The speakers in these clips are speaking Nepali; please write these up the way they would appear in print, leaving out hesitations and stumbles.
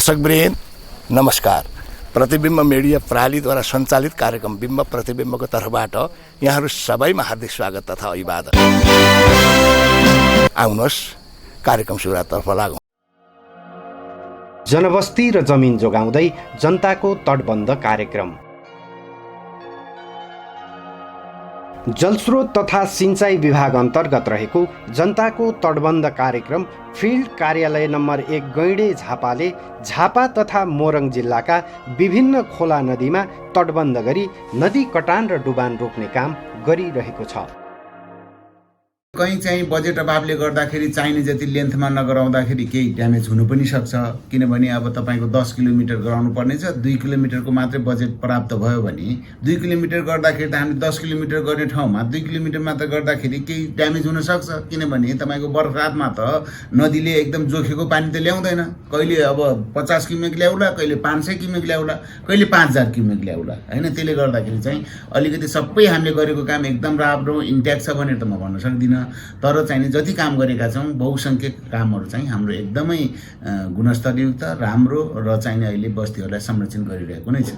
दर्शकवृन्द नमस्कार। प्रतिबिम्ब मिडिया प्रणालीद्वारा सञ्चालित कार्यक्रम बिम्ब प्रतिबिम्बको तर्फबाट यहाँहरू सबैमा हार्दिक स्वागत तथा अभिवादन। आउनुहोस् कार्यक्रम सुरुवाततर्फ लागौँ। जनबस्ती र जमिन जोगाउँदै जनताको तटबन्ध कार्यक्रम। जलस्रोत तथा सिंचाई विभाग अन्तर्गत रहेको जनताको तटबन्ध कार्यक्रम फिल्ड कार्यालय नम्बर 1 गैँडे झापाले झापा तथा मोरङ जिल्लाका विभिन्न खोला नदीमा तटबन्ध गरी नदी कटान र डुबान रोक्ने काम गरिरहेको छ। कहीँ चाहिँ बजेट अभावले गर्दाखेरि चाहिने जति लेन्थमा नगराउँदाखेरि केही ड्यामेज हुनु पनि सक्छ। किनभने अब तपाईँको 10 किलोमिटर गराउनु पर्ने छ, 2 किलोमिटरको मात्रै बजेट प्राप्त भयो भने 2 किलोमिटर गर्दाखेरि त हामीले 10 किलोमिटर गर्ने ठाउँमा 2 किलोमिटर मात्र गर्दाखेरि केही ड्यामेज हुन सक्छ। किनभने तपाईँको बर्खातमा त नदीले एकदम जोखेको पानी त ल्याउँदैन। कहिले अब 50 क्युमेक ल्याउला, कहिले 500 क्युमेक ल्याउला, कहिले 5000 क्युमेक ल्याउला हैन। त्यसले गर्दाखेरि चाहिँ अलिकति सबै हामीले गरेको काम एकदम राम्रो इन्ट्याक्ट छ भनेर त म भन्न सक्दिनँ। तर चाहिँ जति काम गरेका छौँ बहुसङ्ख्यक कामहरू चाहिँ हाम्रो एकदमै गुणस्तरयुक्त राम्रो र चाहिँ अहिले बस्तीहरूलाई संरक्षण गरिरहेको नै छ।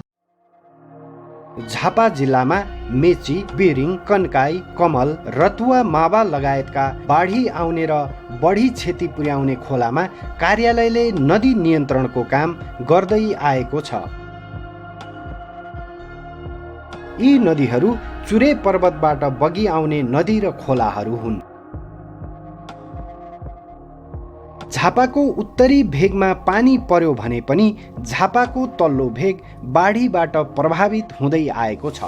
झापा जिल्लामा मेची, बिरिङ, कन्काई, कमल, रतुवा, मावा लगायतका बाढी आउने र बढी क्षति पुर्याउने खोलामा कार्यालयले नदी नियन्त्रणको काम गर्दै आएको छ। यी नदीहरू चुरे पर्वतबाट बगी आउने नदी र खोलाहरू हुन्। झापाको उत्तरी भेगमा पानी पर्यो भने पनि झापाको तल्लो भेग बाढीबाट प्रभावित हुँदै आएको छ।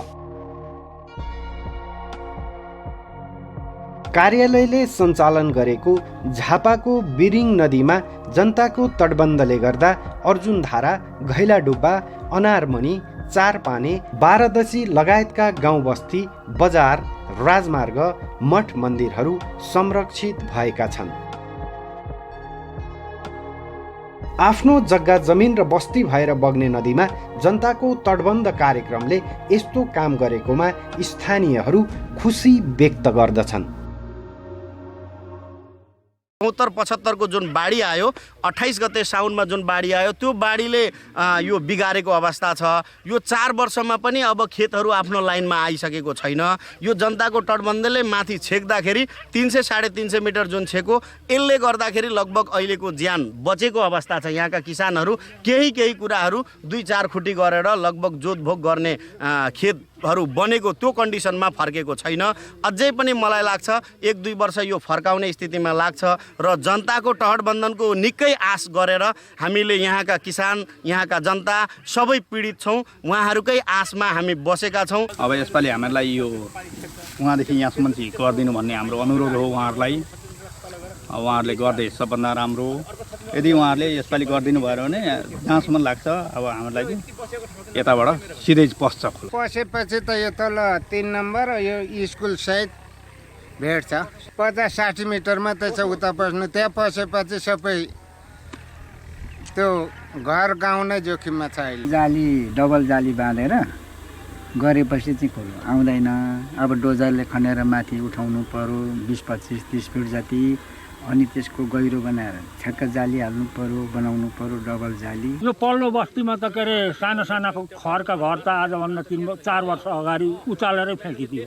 कार्यालयले सञ्चालन गरेको झापाको बिरिङ नदीमा जनताको तटबन्धले गर्दा अर्जुनधारा, घैलाडुब्बा, अनारमणि, चारपाने, बारादसी लगायतका गाउँ बस्ती, बजार, राजमार्ग, मठ मन्दिरहरू संरक्षित भएका छन्। आफ्नो जग्गा जमिन र बस्ती भएर बग्ने नदीमा जनताको तटबन्ध कार्यक्रमले यस्तो काम गरेकोमा स्थानीयहरू खुसी व्यक्त गर्दछन्। 75 को जुन बाढी आयो, 28 गते साउनमा जुन बाढी आयो, त्यो बाढीले यो बिगारेको अवस्था छ। यो 4 वर्षमा पनि अब खेतहरू आफ्नो लाइनमा आइसकेको छैन। यो जनताको तटबन्धले माथि छेक्दाखेरि 300-350 मिटर जुन छेको, यसले गर्दाखेरि लगभग अहिलेको ज्यान बचेको अवस्था छ। यहाँका किसानहरू केही कुराहरू 2-4 खुटी गरेर लगभग जोतभोग गर्ने खेतहरू बनेको त्यो कन्डिसनमा फर्केको छैन। अझै पनि मलाई लाग्छ 1-2 वर्ष यो फर्काउने स्थितिमा लाग्छ र जनताको तटबन्धनको निकै आश गरेर हामीले यहाँका किसान, यहाँका जनता सबै पीडित छौँ। उहाँहरूकै आशमा हामी बसेका छौँ। अब यसपालि हामीलाई यो उहाँदेखि यहाँसम्म चाहिँ गरिदिनु भन्ने हाम्रो अनुरोध हो उहाँहरूलाई। उहाँहरूले गर्दै सबभन्दा राम्रो हो। यदि उहाँहरूले यसपालि गरिदिनु भयो भने जहाँसम्म लाग्छ अब हामीलाई चाहिँ यताबाट सिधै पस्छ। पसेपछि त यो तल 3 नम्बर यो स्कुल सहित भेट्छ। 50-60 मिटरमा त छ उता पस्नु। त्यहाँ पसेपछि सबै त्यो घर गाउँ नै जोखिममा छ। अहिले जाली डबल जाली बाँधेर गरेपछि चाहिँ खोलो आउँदैन। अब डोजरले खनेर माथि उठाउनु पर्यो 20-25-30 फिट जति, अनि त्यसको गहिरो बनाएर ठ्याक्क जाली हाल्नु पर्यो, बनाउनु पर्यो डबल जाली। यो पल्लो बस्तीमा त के अरे सानाको खरका घर त आजभन्दा 3-4 वर्ष अगाडि उचालेरै फ्याँकिदियो।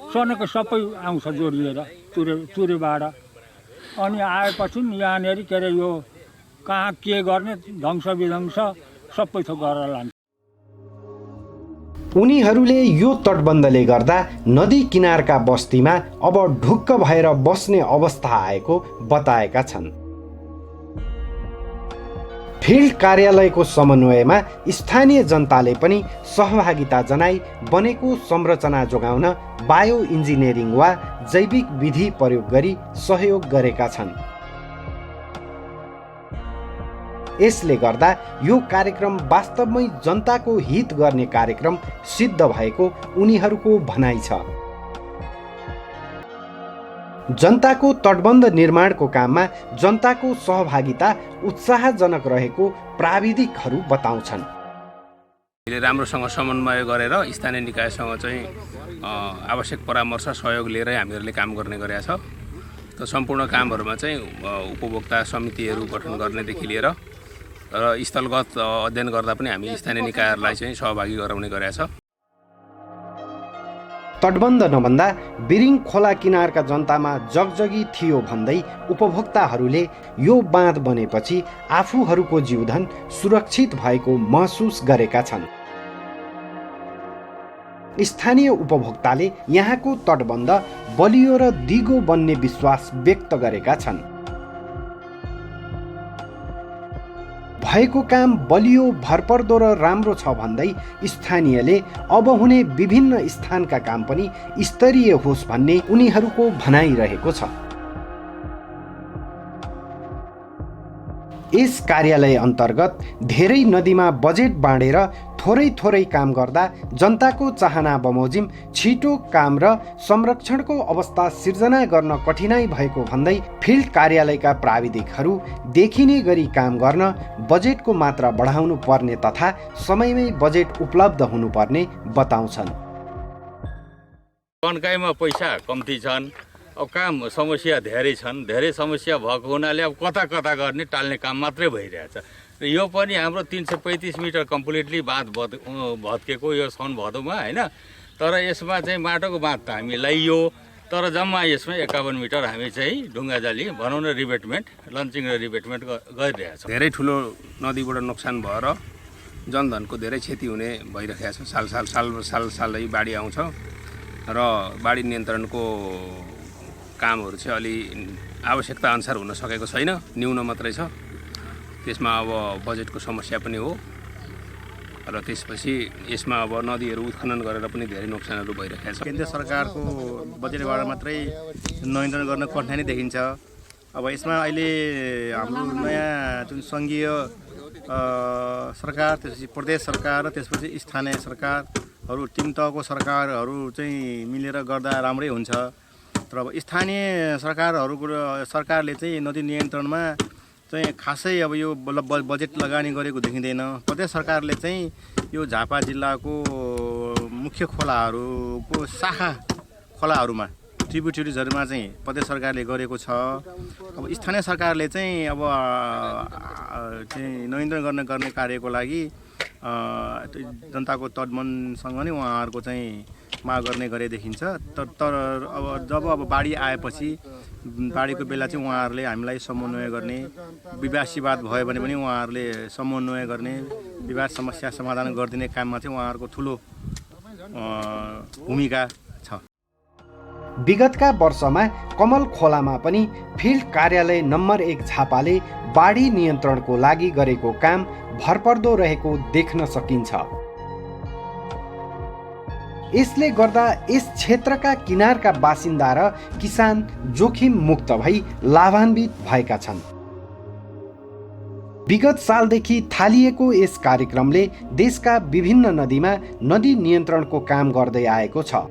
सोनेको सबै आउँछ जोडिएर चुरेबाट। अनि आएपछि यहाँनिर के अरे यो कहाँ के गर्ने ध्वंस विध्वंस सबै थोक गरेर लान्छ। उनीहरूले यो तटबन्धले गर्दा नदी किनारका बस्तीमा अब ढुक्क भएर बस्ने अवस्था आएको बताएका छन्। फिल्ड कार्यालयको समन्वयमा स्थानीय जनताले पनि सहभागिता जनाई बनेको संरचना जोगाउन बायो इन्जिनियरिङ वा जैविक विधि प्रयोग गरी सहयोग गरेका छन्। यसले गर्दा यो कार्यक्रम वास्तवमै जनताको हित गर्ने कार्यक्रम सिद्ध भएको उनीहरूको भनाइ छ। जनताको तटबन्ध निर्माणको काममा जनताको सहभागिता उत्साहजनक रहेको प्राविधिकहरू बताउँछन्। राम्रोसँग समन्वय गरेर स्थानीय निकायसँग चाहिँ आवश्यक परामर्श सहयोग लिएर हामीहरूले काम गर्ने गरेका छ। त सम्पूर्ण कामहरूमा चाहिँ उपभोक्ता समितिहरू गठन गर्नेदेखि लिएर र स्थलगत अध्ययन गर्दा पनि हामी स्थानीय निकायहरूलाई चाहिँ सहभागी गराउने गरेका छ। तटबन्ध नभन्दा बिरिङ खोला किनारका जनतामा जगजगी थियो भन्दै उपभोक्ताहरूले यो बाँध बनेपछि आफूहरूको जीवधन सुरक्षित भएको महसुस गरेका छन्। स्थानीय उपभोक्ताले यहाँको तटबन्ध बलियो र दिगो बन्ने विश्वास व्यक्त गरेका छन्। भएको काम बलियो भरपर्दो र राम्रो छ भन्दै स्थानीयले अब हुने विभिन्न स्थानका काम पनि स्तरीय होस् भन्ने उनीहरूको भनाइरहेको छ। यस कार्यालय अन्तर्गत धेरै नदीमा बजेट बाँडेर थोरै काम गर्दा जनताको चाहना बमोजिम छिटो काम र संरक्षणको अवस्था सिर्जना गर्न कठिनाई भएको भन्दै फिल्ड कार्यालयका प्राविधिकहरू देखिने गरी काम गर्न बजेटको मात्रा बढाउनु पर्ने तथा समयमै बजेट उपलब्ध हुनुपर्ने बताउँछन्। कन्काईमा पैसा कम्ती छन्, अब काम समस्या धेरै छन्। धेरै समस्या भएको हुनाले अब कता गर्ने टाल्ने काम मात्रै भइरहेछ। र यो पनि हाम्रो 335 मिटर कम्प्लिटली बाँध भत्केको यो साउन भदौमा होइन। तर यसमा चाहिँ माटोको बाँध त हामी लगाइयो, तर जम्मा यसमा 51 मिटर हामी चाहिँ ढुङ्गा जाली भनौँ न रिबेटमेन्ट लन्चिङ र रिबेटमेन्ट गरिरहेछ। धेरै ठुलो नदीबाट नोक्सान भएर जनधनको धेरै क्षति हुने भइरहेको छ। सालै बाढी आउँछ र बाढी नियन्त्रणको कामहरू चाहिँ अलि आवश्यकता अनुसार हुन सकेको छैन, न्यून मात्रै छ। त्यसमा अब बजेटको समस्या पनि हो र त्यसपछि यसमा अब नदीहरू उत्खनन गरेर पनि धेरै नोक्सानहरू भइरहेको छ। केन्द्र सरकारको बजेटबाट मात्रै नियन्त्रण गर्न कठिनाइ देखिन्छ। अब यसमा अहिले हाम्रो नयाँ जुन सङ्घीय सरकार, त्यसपछि प्रदेश सरकार र त्यसपछि स्थानीय सरकारहरू 3 तहको सरकारहरू चाहिँ मिलेर गर्दा राम्रै हुन्छ। तर अब स्थानीय सरकारले चाहिँ नदी नियन्त्रणमा चाहिँ खासै अब यो बजेट लगानी गरेको देखिँदैन। प्रदेश सरकारले चाहिँ यो झापा जिल्लाको मुख्य खोलाहरूको शाखा खोलाहरूमा ट्रिब्युटरिजहरूमा चाहिँ प्रदेश सरकारले गरेको छ। अब स्थानीय सरकारले चाहिँ अब चाहिँ नियन्त्रण गर्ने कार्यको लागि जनताको तटबन्धसँग नै उहाँहरूको चाहिँ माग गर्ने गरे देखिन्छ। तर अब बाढी आएपछि बाढीको बेला चाहिँ उहाँहरूले हामीलाई समन्वय गर्ने, विवाद भयो भने पनि उहाँहरूले समन्वय गर्ने, विवाद समस्या समाधान गरिदिने काममा चाहिँ उहाँहरूको ठुलो भूमिका छ। विगतका वर्षमा कमल खोलामा पनि फिल्ड कार्यालय नम्बर 1 झापाले बाढी नियन्त्रणको लागि गरेको काम भरपर्दो रहेको देख्न सकिन्छ। यसले गर्दा यस क्षेत्रका किनारका बासिन्दा र किसान जोखिम मुक्त भई लाभान्वित भएका छन्। विगत सालदेखि थालिएको यस कार्यक्रमले देशका विभिन्न नदीमा नदी नियन्त्रणको काम गर्दै आएको छ।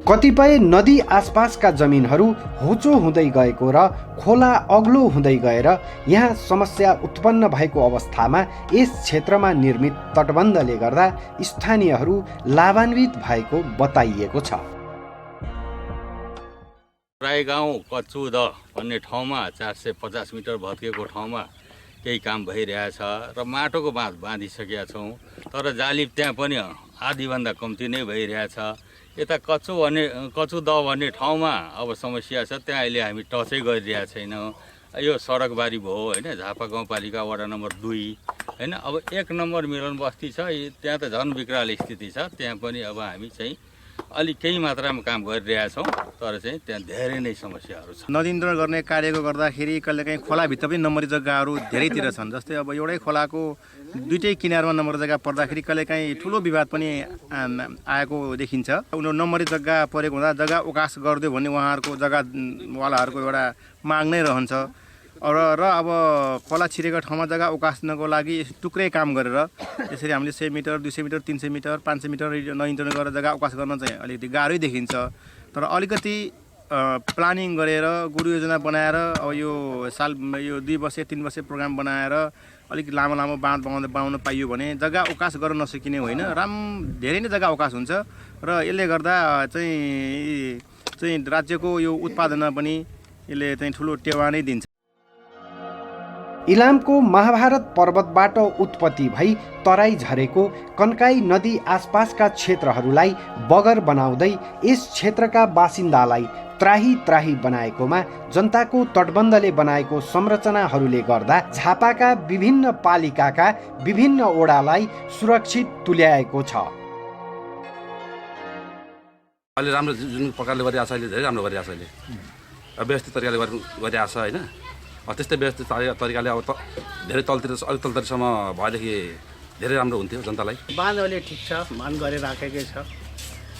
कतिपय नदी आसपासका जमिनहरू होचो हुँदै गएको र खोला अग्लो हुँदै गएर यहाँ समस्या उत्पन्न भएको अवस्थामा यस क्षेत्रमा निर्मित तटबन्धले गर्दा स्थानीयहरू लाभान्वित भएको बताइएको छ। राईगाउँ कचुद भन्ने ठाउँमा 450 मिटर भत्केको ठाउँमा केही काम भइरहेछ र माटोको बाँध बाँधिसकेका छौँ। तर जाली त्यहाँ पनि आधीभन्दा कम्ती नै भइरहेछ। यता कचुद भन्ने ठाउँमा अब समस्या छ, त्यहाँ अहिले हामी टचै गरिरहेको छैनौँ। यो सडकबारी भयो होइन, झापा गाउँपालिका वडा नम्बर 2 होइन। अब 1 नम्बर मिलन बस्ती छ, त्यहाँ त झन् विकराल स्थिति छ। त्यहाँ पनि अब हामी चाहिँ अलिक केही मात्रामा काम गरिरहेछौँ, तर चाहिँ त्यहाँ धेरै नै समस्याहरू छ। नदी नियन्त्रण गर्ने कार्यको गर्दाखेरि कहिलेकाहीँ खोलाभित्र पनि नम्बरी जग्गाहरू धेरैतिर छन्। जस्तै अब एउटै खोलाको दुईटै किनारमा नम्बर जग्गा पर्दाखेरि कहिलेकाहीँ ठुलो विवाद पनि आएको देखिन्छ। उनीहरू नम्बरी जग्गा परेको हुँदा जग्गा उकास गरिदियो भने उहाँहरूको जग्गावालाहरूको एउटा माग नै रहन्छ। र अब खोला छिरेको ठाउँमा जग्गा उकास्नको लागि टुक्रै काम गरेर यसरी हामीले 100 मिटर 200 मिटर 300 मिटर 500 मिटर नियन्त्रण गरेर जग्गा उकास गर्न चाहिँ अलिकति गाह्रै देखिन्छ। तर अलिकति प्लानिङ गरेर गुरु योजना बनाएर अब यो 2 वर्ष 3 वर्ष प्रोग्राम बनाएर अलिक लामो बाँध बनाउन पाइयो भने जग्गा उकास गर्न नसकिने होइन, धेरै नै जग्गा उकास हुन्छ र यसले गर्दा चाहिँ राज्यको यो उत्पादनमा पनि यसले चाहिँ ठुलो टेवा नै दिन्छ। इलामको महाभारत पर्वतबाट उत्पत्ति भई तराई झरेको कन्काई नदी आसपासका क्षेत्रहरूलाई बगर बनाउँदै यस क्षेत्रका बासिन्दालाई त्राही त्राही बनाएकोमा जनताको तटबन्धले बनाएको संरचनाहरूले गर्दा झापाका विभिन्न पालिकाका विभिन्न ओडालाई सुरक्षित तुल्याएको छ। अहिले राम्रो जुन प्रकारले गरिरहेको छ, अहिले धेरै राम्रो गरिरहेको छ। अहिले व्यवस्थित तरिकाले गरिरहेको छ होइन। त्यस्तै व्यवस्थित तरिकाले अब धेरै अलिक तलतिरसम्म भएदेखि धेरै राम्रो हुन्थ्यो जनतालाई। बाँध अहिले ठिक छ, बाँध गरेर राखेकै छ।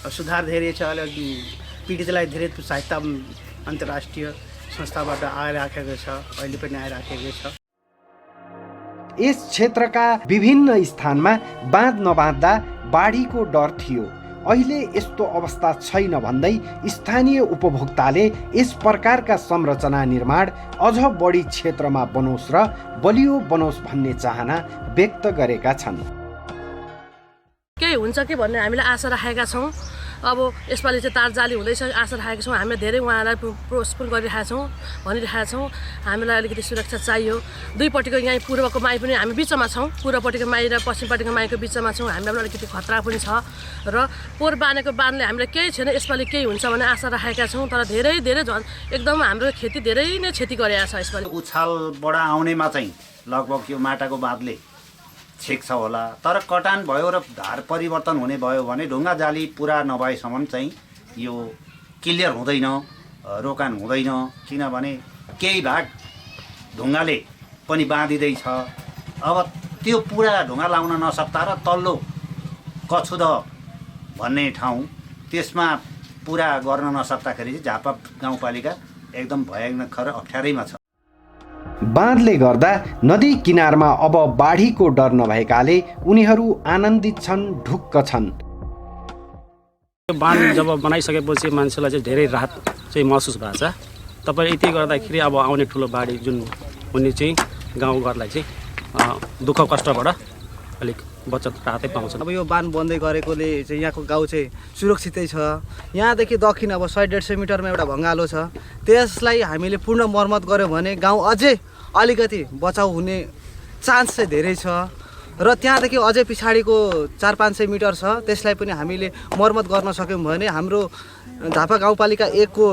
सुधार धेरै छ। अहिले पीडितलाई धेरै सहायता अन्तर्राष्ट्रिय संस्थाबाट आइराखेको छ, अहिले पनि आइराखेकै छ। यस क्षेत्रका विभिन्न स्थानमा बाँध नबाँध्दा बाढीको डर थियो। अहिले यस्तो अवस्था छैन भन्दै स्थानीय उपभोक्ताले यस प्रकारका संरचना निर्माण अझ बढी क्षेत्रमा बनोस् र बलियो बनोस् भन्ने चाहना व्यक्त गरेका छन्। केही हुन्छ कि भन्ने हामीले आशा राखेका छौँ। अब यसपालि चाहिँ तार जाली हुँदैछ, आशा राखेका छौँ। हामीले धेरै उहाँलाई प्रोत्साहन गरिरहेका छौँ, भनिरहेका छौँ हामीलाई अलिकति सुरक्षा चाहियो। दुईपट्टिको यहाँ पूर्वको माई पनि हामी बिचमा छौँ, पूर्वपट्टिको माई र पश्चिमपट्टिको माईको बिचमा छौँ। हामीलाई अलिकति खतरा पनि छ र पोहोर बाँधेको बाँधले हामीलाई केही छैन, यसपालि केही हुन्छ भन्ने आशा राखेका छौँ। तर धेरै धेरै झन् एकदम हाम्रो खेती धेरै नै क्षति गरेको छ यसपालि। उछालबाट आउनेमा चाहिँ लगभग यो माटाको बाँधले ठिक छ होला, तर कटान भयो र धार परिवर्तन हुने भयो भने ढुङ्गा जाली पुरा नभएसम्म चाहिँ यो क्लियर हुँदैन, रोकान हुँदैन। किनभने केही भाग ढुङ्गाले पनि बाँधिँदैछ। अब त्यो पुरा ढुङ्गा लाउन नसक्दा र तल्लो कछुद भन्ने ठाउँ त्यसमा पुरा गर्न नसक्दाखेरि चाहिँ झापा गाउँपालिका एकदम भयङ्कर अप्ठ्यारैमा छ। बाँधले गर्दा नदी किनारमा अब बाढीको डर नभएकाले उनीहरू आनन्दित छन्, ढुक्क छन्। बाँध जब बनाइसकेपछि मान्छेलाई चाहिँ धेरै राहत चाहिँ महसुस भएको छ। तपाईँ यति गर्दाखेरि अब आउने ठुलो बाढी जुन हुने चाहिँ गाउँघरलाई चाहिँ दुःख कष्टबाट अलिक बचत राहतै पाउँछ। अब यो बाँध बन्दै गरेकोले चाहिँ यहाँको गाउँ चाहिँ सुरक्षितै छ। यहाँदेखि दक्षिण अब 100-150 मिटरमा एउटा भङ्गालो छ, त्यसलाई हामीले पूर्ण मर्मत गऱ्यौँ भने गाउँ अझै अलिकति बचाउ हुने चान्स चाहिँ धेरै छ। र त्यहाँदेखि अझै पछाडिको 400-500 मिटर छ, त्यसलाई पनि हामीले मर्मत गर्न सक्यौँ भने हाम्रो झापा गाउँपालिका 1 को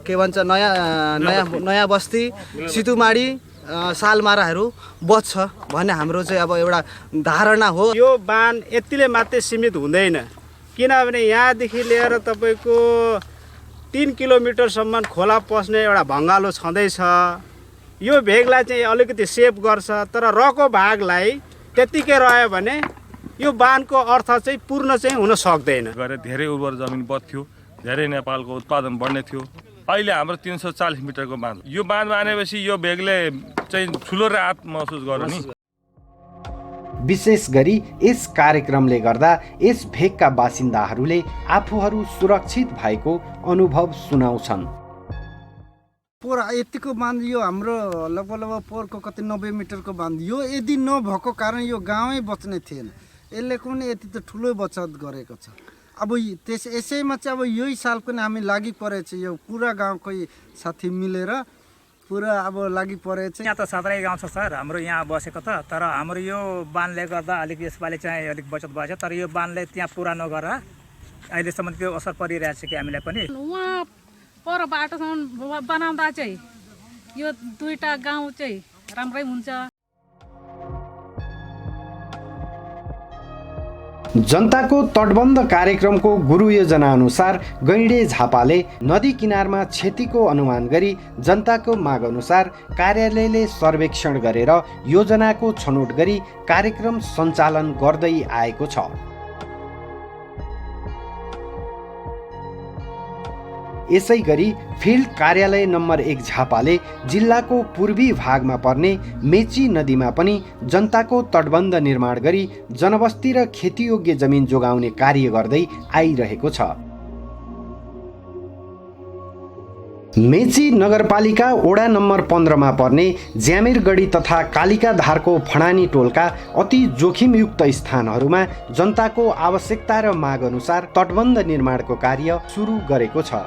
के भन्छ नयाँ बस्ती, सितुमाडी, सालमाराहरू बच्छ भन्ने हाम्रो चाहिँ अब एउटा धारणा हो। यो बाँध यतिले मात्रै सीमित हुँदैन, किनभने यहाँदेखि लिएर तपाईँको 3 किलोमिटरसम्म खोला पस्ने एउटा भङ्गालो छँदैछ। यो भेगलाई चाहिँ अलिकति सेभ गर्छ, तर रको भागलाई त्यतिकै रह्यो भने यो बाँधको अर्थ चाहिँ पूर्ण चाहिँ हुन सक्दैन। धेरै उर्वर जमिन बढ्थ्यो, धेरै नेपालको उत्पादन बढ्ने थियो। अहिले हाम्रो 340 मिटरको बाँध, यो बाँध बाँधेपछि यो भेगले चाहिँ ठुलो राहत महसुस गर्यो नि। विशेष गरी यस कार्यक्रमले गर्दा यस भेगका बासिन्दाहरूले आफूहरू सुरक्षित भएको अनुभव सुनाउँछन्। पोहोर यतिको बाँध यो हाम्रो लगभग पोहोरको कति 90 मिटरको बाँध, यो यदि नभएको कारण यो गाउँै बच्ने थिएन। यसले पनि यति त ठुलो बचत गरेको छ। अब यसैमा चाहिँ अब यही साल पनि हामी लागि परेछ, यो पुरा गाउँकै साथी मिलेर पुरा अब लागि परेछ। यहाँ त सदरै गाउँ छ सर हाम्रो यहाँ बसेको त, तर हाम्रो यो बाँधले गर्दा अलिक यसपालि चाहिँ अलिक बचत भएछ। तर यो बाँधले त्यहाँ पुरा नगरेर अहिलेसम्म त्यो असर परिरहेछ कि हामीलाई पनि। उहाँ पर बाटोसम्म बनाउँदा चाहिँ यो दुईटा गाउँ चाहिँ राम्रै हुन्छ। जनताको तटबन्ध कार्यक्रमको गुरु योजना अनुसार गैँडे झापाले नदी किनारमा क्षतिको अनुमान गरी जनताको माग अनुसार कार्यालयले सर्वेक्षण गरेर योजनाको छनौट गरी कार्यक्रम सञ्चालन गर्दै आएको छ। यसै गरी फिल्ड कार्यालय नम्बर 1 झापाले जिल्लाको पूर्वी भागमा पर्ने मेची नदीमा पनि जनताको तटबन्ध निर्माण गरी जनबस्ती र खेतीयोग्य जमिन जोगाउने कार्य गर्दै आइरहेको छ। मेची नगरपालिका वडा नम्बर 15 मा पर्ने ज्यामिरगढी तथा कालिकाधारको फणानी टोलका अति जोखिमयुक्त स्थानहरूमा जनताको आवश्यकता र माग अनुसार तटबन्ध निर्माणको कार्य सुरु गरेको छ।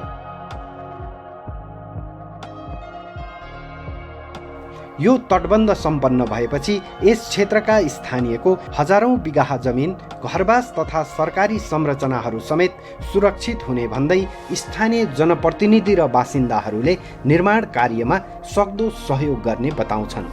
यो तटबन्ध सम्पन्न भएपछि यस क्षेत्रका स्थानीयको हजारौं बिघा जमिन, घरबास तथा सरकारी संरचनाहरू समेत सुरक्षित हुने भन्दै स्थानीय जनप्रतिनिधि र बासिन्दाहरूले निर्माण कार्यमा सक्दो सहयोग गर्ने बताउँछन्।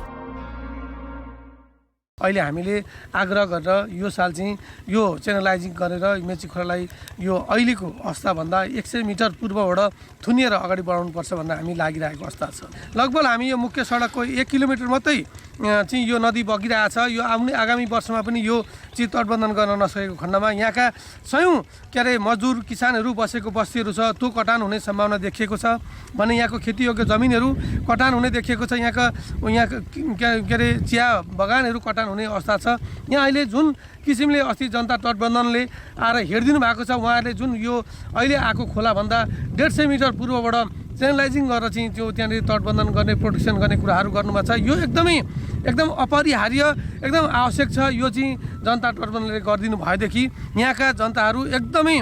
अहिले हामीले आग्रह गरेर यो साल चाहिँ यो च्यानलाइजिङ गरेर मेची खोलालाई यो अहिलेको अवस्थाभन्दा 100 मिटर पूर्वबाट थुनिएर अगाडि बढाउनुपर्छ भनेर हामी लागिरहेको अवस्था छ। लगभग हामी यो मुख्य सडकको 1 किलोमिटर मात्रै चाहिँ यो नदी बगिरहेछ। यो आगामी वर्षमा पनि यो चाहिँ तटबन्धन गर्न नसकेको खण्डमा यहाँका सयौं मजदुर किसानहरू बसेको बस्तीहरू छ, त्यो कटान हुने सम्भावना देखिएको छ भने यहाँको खेतीयोग्य जमिनहरू कटान हुने देखिएको छ। यहाँका चिया बगानहरू कटान हुने अवस्था छ। यहाँ अहिले जुन किसिमले अस्ति जनता तटबन्धनले आएर हेरिदिनु भएको छ, उहाँहरूले जुन यो अहिले आएको खोलाभन्दा 150 मिटर पूर्वबाट च्यानलाइजिङ गरेर चाहिँ त्यो त्यहाँनिर तटबन्धन गर्ने, प्रोटेक्सन गर्ने कुराहरू गर्नुभएको छ। यो एकदम अपरिहार्य, एकदम आवश्यक छ। यो चाहिँ जनता तटबन्धनले गरिदिनु भएदेखि यहाँका जनताहरू एकदमै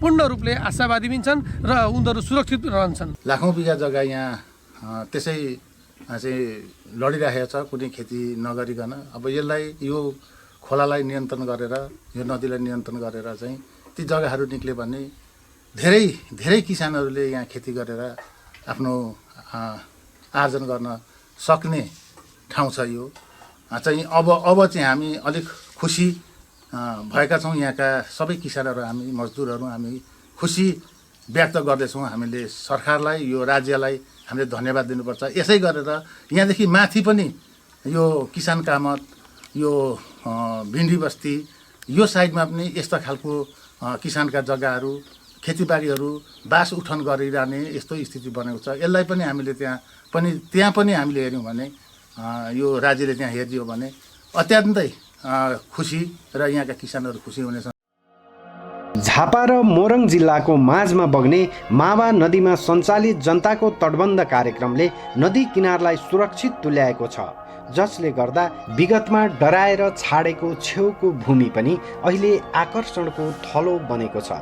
पूर्ण रूपले आशावादी पनि छन् र उनीहरू सुरक्षित रहन्छन्। लाखौँ बिघा जग्गा यहाँ त्यसै चाहिँ लडिरहेको छ कुनै खेती नगरिकन। अब यसलाई यो खोलालाई नियन्त्रण गरेर, यो नदीलाई नियन्त्रण गरेर चाहिँ ती जग्गाहरू निक्ल्यो भने धेरै किसानहरूले यहाँ खेती गरेर आफ्नो आर्जन गर्न सक्ने ठाउँ छ। यो चाहिँ अब चाहिँ हामी अलिक खुसी भएका छौँ। यहाँका सबै किसानहरू, हामी मजदुरहरू हामी खुसी व्यक्त गर्दैछौँ। हामीले सरकारलाई, यो राज्यलाई हामीले धन्यवाद दिनुपर्छ। यसै गरेर यहाँदेखि माथि पनि यो किसान कामत, यो भिन्डी बस्ती, यो साइडमा पनि यस्ता खालको किसानका जग्गाहरू, खेतीबारीहरू बास उठन गरिरहने यस्तो स्थिति बनेको छ। यसलाई पनि हामीले त्यहाँ पनि हामीले हेऱ्यौँ भने, यो राज्यले त्यहाँ हेरिदियो भने अत्यन्तै खुसी र यहाँका किसानहरू खुसी हुनेछन्। झापा र मोरङ जिल्लाको माझमा बग्ने मावा नदीमा सञ्चालित जनताको तटबन्ध कार्यक्रमले नदी किनारलाई सुरक्षित तुल्याएको छ, जसले गर्दा विगतमा डराएर छाडेको छेउको भूमि पनि अहिले आकर्षणको थलो बनेको छ।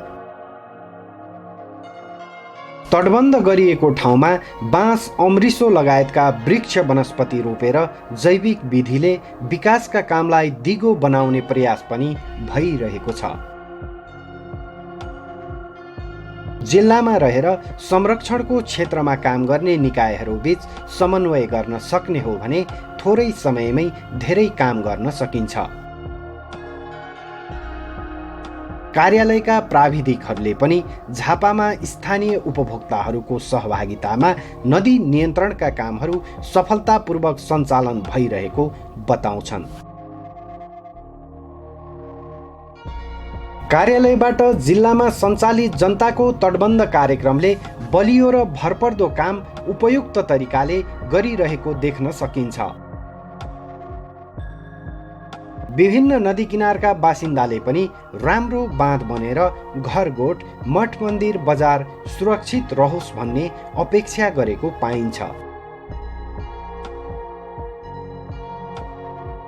तटबन्ध गरिएको ठाउँमा बाँस, अमृसो लगायतका वृक्ष वनस्पति रोपेर जैविक विधिले विकासका कामलाई दिगो बनाउने प्रयास पनि भइरहेको छ। जिल्लामा रहेर संरक्षणको क्षेत्रमा काम गर्ने निकायहरूबीच समन्वय गर्न सक्ने हो भने थोरै समयमै धेरै काम गर्न सकिन्छ। कार्यालयका प्राविधिकहरूले पनि झापामा स्थानीय उपभोक्ताहरूको सहभागितामा नदी नियन्त्रणका कामहरू सफलतापूर्वक सञ्चालन भइरहेको बताउँछन्। कार्यालयबाट जिल्लामा सञ्चालित जनताको तटबन्ध कार्यक्रमले बलियो र भरपर्दो काम उपयुक्त तरिकाले गरिरहेको देख्न सकिन्छ। विभिन्न नदी किनारका बासिन्दाले पनि राम्रो बाँध बनेर घरगोठ, मठ मन्दिर, बजार सुरक्षित रहोस् भन्ने अपेक्षा गरेको पाइन्छ।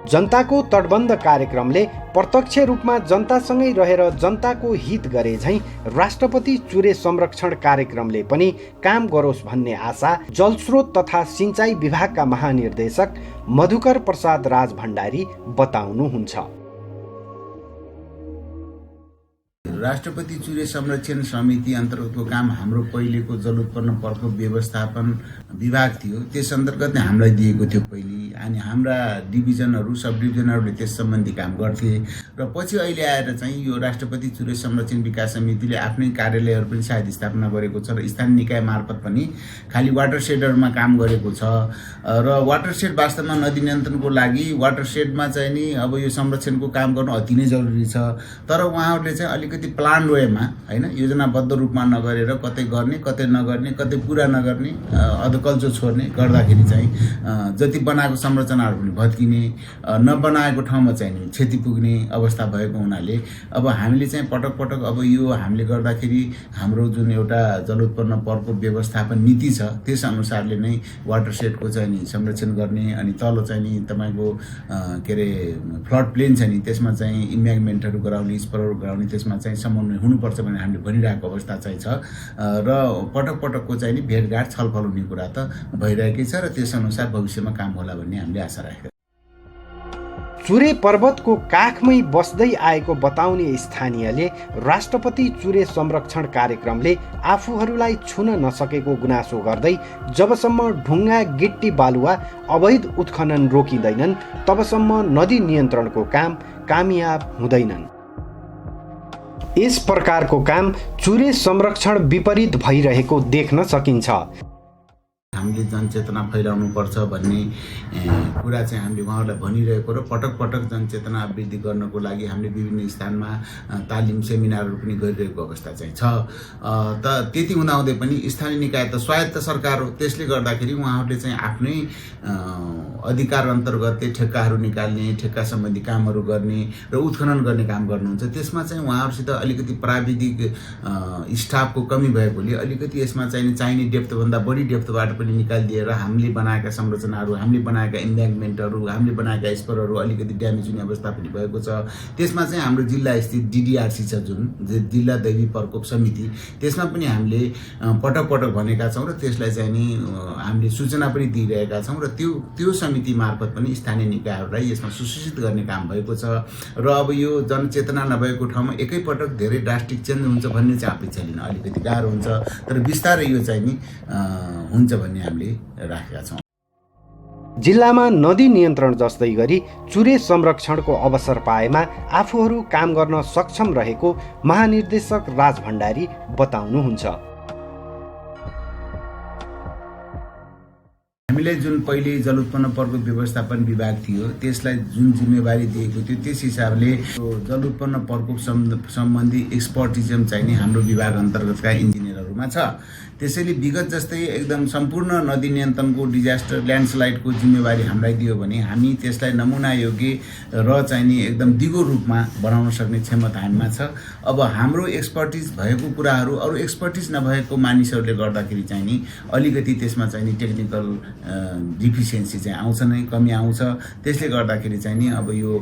जनताको तटबन्ध कार्यक्रमले प्रत्यक्ष रूपमा जनतासँगै रहेर जनताको हित गरे झैं राष्ट्रपति चुरे संरक्षण कार्यक्रमले पनि काम गरोस् भन्ने आशा जलस्रोत तथा सिंचाई विभागका महानिर्देशक मधुकर प्रसाद राज भण्डारी बताउनुहुन्छ। राष्ट्रपति चुरे संरक्षण समिति अन्तर्गतको काम हाम्रो पहिलेको जल उत्पन्न प्रकोप व्यवस्थापन विभाग थियो, त्यस अन्तर्गत नै हामीलाई दिएको थियो पहिले। अनि हाम्रा डिभिजनहरू, सब डिभिजनहरूले त्यस सम्बन्धी काम गर्थे र पछि अहिले आएर चाहिँ यो राष्ट्रपति चुरे संरक्षण विकास समितिले आफ्नै कार्यालयहरू पनि सायद स्थापना गरेको छ र स्थानीय निकाय मार्फत पनि खालि वाटर सेडहरूमा काम गरेको छ। र वाटर सेड वास्तवमा नदी नियन्त्रणको लागि वाटर सेडमा चाहिँ नि अब यो संरक्षणको काम गर्नु अति नै जरुरी छ। तर उहाँहरूले चाहिँ अलिकति प्लान वेमा, हैन, योजनाबद्ध रूपमा नगरेर कतै गर्ने, कतै नगर्ने, कतै पुरा नगर्ने, अधकल्चो छोड्ने गर्दाखेरि चाहिँ जति बनाएको संरचनाहरू पनि भत्किने, नबनाएको ठाउँमा चाहिँ क्षति पुग्ने अवस्था भएको हुनाले अब हामीले चाहिँ पटक पटक अब यो हामीले गर्दाखेरि हाम्रो जुन एउटा जल उत्पन्न प्रकोप व्यवस्थापन नीति छ त्यस अनुसारले नै वाटर सेडको चाहिँ नि संरक्षण गर्ने, अनि तल चाहिँ नि तपाईको के अरे फ्लड प्लेन छ नि त्यसमा चाहिँ इम्ब्याङ्कमेन्टहरू गराउने, स्परहरू गराउने, त्यसमा चाहिँ समन्वय हुनुपर्छ भन्ने हामीले भनिरहेको अवस्था चाहिँ छ। र पटक पटकको चाहिँ नि भेटघाट छलफल हुने कुरा त भइरहेकै छ र त्यस अनुसार भविष्यमा काम होला भन्ने भन्ने हामीले आशा राखेका छौँ। चुरे पर्वतको काखमै बस्दै आएको बताउने स्थानीयले राष्ट्रपति चुरे संरक्षण कार्यक्रमले आफूहरूलाई छुन नसकेको गुनासो गर्दै जबसम्म ढुङ्गा गिट्टी बालुवा अवैध उत्खनन रोकिँदैनन् तबसम्म नदी नियन्त्रणको काम कामयाब हुँदैनन्। यस प्रकारको काम चुरे संरक्षण विपरीत भइरहेको देख्न सकिन्छ। हामीले जनचेतना फैलाउनुपर्छ भन्ने कुरा चाहिँ हामीले उहाँहरूलाई भनिरहेको र पटक पटक जनचेतना वृद्धि गर्नको लागि हामीले विभिन्न स्थानमा तालिम सेमिनारहरू पनि गरिरहेको अवस्था चाहिँ छ। त त्यति हुँदाहुँदै पनि स्थानीय निकाय त स्वायत्त सरकार हो, त्यसले गर्दाखेरि उहाँहरूले चाहिँ आफ्नै अधिकार अन्तर्गत ठेक्काहरू निकाल्ने, ठेक्का सम्बन्धी कामहरू गर्ने र उत्खनन गर्ने काम गर्नुहुन्छ। त्यसमा चाहिँ उहाँहरूसित अलिकति प्राविधिक स्टाफको कमी भएकोले अलिकति यसमा चाहिने डेप्थभन्दा बढी डेप्थबाट पनि निकालिदिएर हामीले बनाएका संरचनाहरू, हामीले बनाएका इम्ब्याङ्कमेन्टहरू, हामीले बनाएका स्परहरू अलिकति ड्यामेज हुने अवस्था पनि भएको छ। त्यसमा चाहिँ हाम्रो जिल्ला स्थित DDRC छ, जुन जिल्ला दैवी प्रकोप समिति, त्यसमा पनि हामीले पटक पटक भनेका छौँ र त्यसलाई चाहिँ नि हामीले सूचना पनि दिइरहेका छौँ र त्यो समिति मार्फत पनि स्थानीय निकायहरूलाई यसमा सुसूचित गर्ने काम भएको छ। र अब यो जनचेतना नभएको ठाउँमा एकैपटक धेरै ड्रास्टिक चेन्ज हुन्छ भन्ने चाहिँ अपेक्षा लिन अलिकति गाह्रो हुन्छ, तर बिस्तारै यो चाहिँ नि हुन्छ भन्ने हामीले राखेका छौँ। जिल्लामा नदी नियन्त्रण जस्तै गरी चुरे संरक्षणको अवसर पाएमा आफूहरू काम गर्न सक्षम रहेको महानिर्देशक राज भण्डारी बताउनुहुन्छ। हामीले जुन पहिले जल उत्पन्न प्रकोप व्यवस्थापन विभाग थियो त्यसलाई जुन जिम्मेवारी दिएको थियो त्यस हिसाबले जल उत्पन्न प्रकोप सम्बन्धी एक्सपर्टिजम चाहिँ नि हाम्रो विभाग अन्तर्गतका इन्जिनियरहरूमा छ। त्यसैले विगत जस्तै एकदम सम्पूर्ण नदी नियन्त्रणको डिजास्टर ल्यान्डस्लाइडको जिम्मेवारी हामीलाई दियो भने हामी त्यसलाई नमुना योग्य र चाहिँ नि एकदम दिगो रूपमा बनाउन सक्ने क्षमता हामीमा छ। अब हाम्रो एक्सपर्टिज भएको कुराहरू अरू एक्सपर्टिज नभएको मानिसहरूले गर्दाखेरि चाहिँ नि अलिकति त्यसमा चाहिँ नि टेक्निकल डिफिसियन्सी चाहिँ आउँछ नै, कमी आउँछ। त्यसले गर्दाखेरि चाहिँ नि अब यो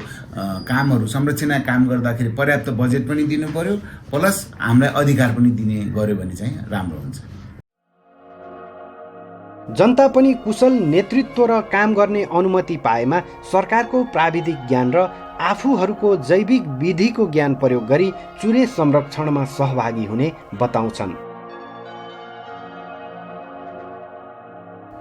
कामहरू संरक्षण काम गर्दाखेरि पर्याप्त बजेट पनि दिनु पर्यो, प्लस हामीलाई अधिकार पनि दिने गर्यो भने चाहिँ राम्रो हुन्छ। जनता पनि कुशल नेतृत्व र काम गर्ने अनुमति पाएमा सरकारको प्राविधिक ज्ञान र आफूहरूको जैविक विधिको ज्ञान प्रयोग गरी चुरे संरक्षणमा सहभागी हुने बताउँछन्।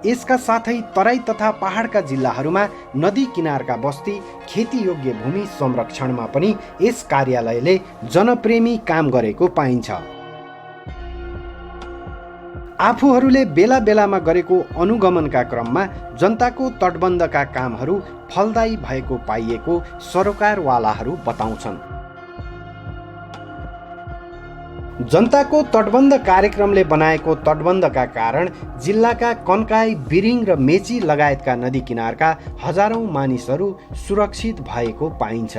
यसका साथै तराई तथा पहाडका जिल्लाहरूमा नदी किनारका बस्ती खेतीयोग्य भूमि संरक्षणमा पनि यस कार्यालयले जनप्रेमी काम गरेको पाइन्छ। आफूहरूले बेला बेलामा गरेको अनुगमनका क्रममा जनताको तटबन्धका कामहरू फलदायी भएको पाइएको सरोकारवालाहरू बताउँछन्। जनताको तटबन्ध कार्यक्रमले बनाएको तटबन्धका कारण जिल्लाका कन्काई, बिरिङ र मेची लगायतका नदी किनारका हजारौं मानिसहरू सुरक्षित भएको पाइन्छ।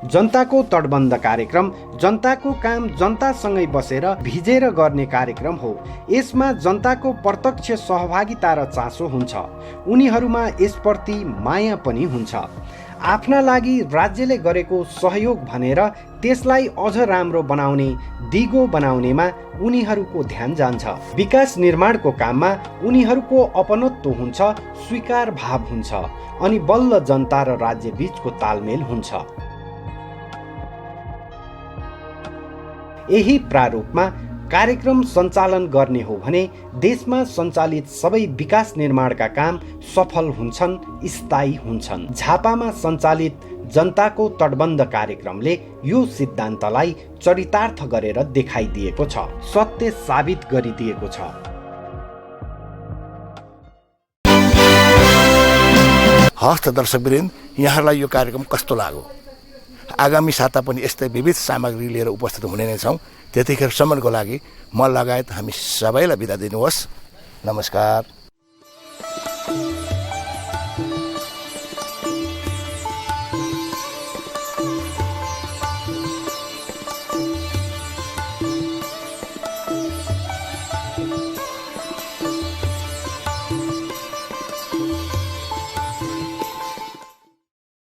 जनताको तटबन्ध कार्यक्रम जनताको काम जनतासँगै बसेर भिजेर गर्ने कार्यक्रम हो। यसमा जनताको प्रत्यक्ष सहभागिता र चासो हुन्छ। उनीहरूमा यसप्रति माया पनि हुन्छ। आफ्ना लागि राज्यले गरेको सहयोग भनेर त्यसलाई अझ राम्रो बनाउने, दिगो बनाउनेमा उनीहरूको ध्यान जान्छ। विकास निर्माणको काममा उनीहरूको अपनत्व हुन्छ, स्वीकार भाव हुन्छ अनि बल्ल जनता र राज्य बीचको तालमेल हुन्छ। यही प्रारूपमा कार्यक्रम सञ्चालन गर्ने हो भने देशमा सञ्चालित सबै विकास निर्माणका काम सफल हुन्छन्, स्थायी हुन्छन्। झापामा सञ्चालित जनताको तटबन्ध कार्यक्रमले यो सिद्धान्तलाई चरितार्थ गरेर देखाइदिएको छ, सत्य साबित गरिदिएको छ। हस्त दर्शकवृन्द, यहाँलाई यो कार्यक्रम कस्तो लाग्यो? आगामी साता पनि यस्तै विविध सामग्री लिएर उपस्थित हुने नै छौँ। त्यतिखेरसम्मको लागि म लगायत हामी सबैलाई बिदा दिनुहोस्। नमस्कार।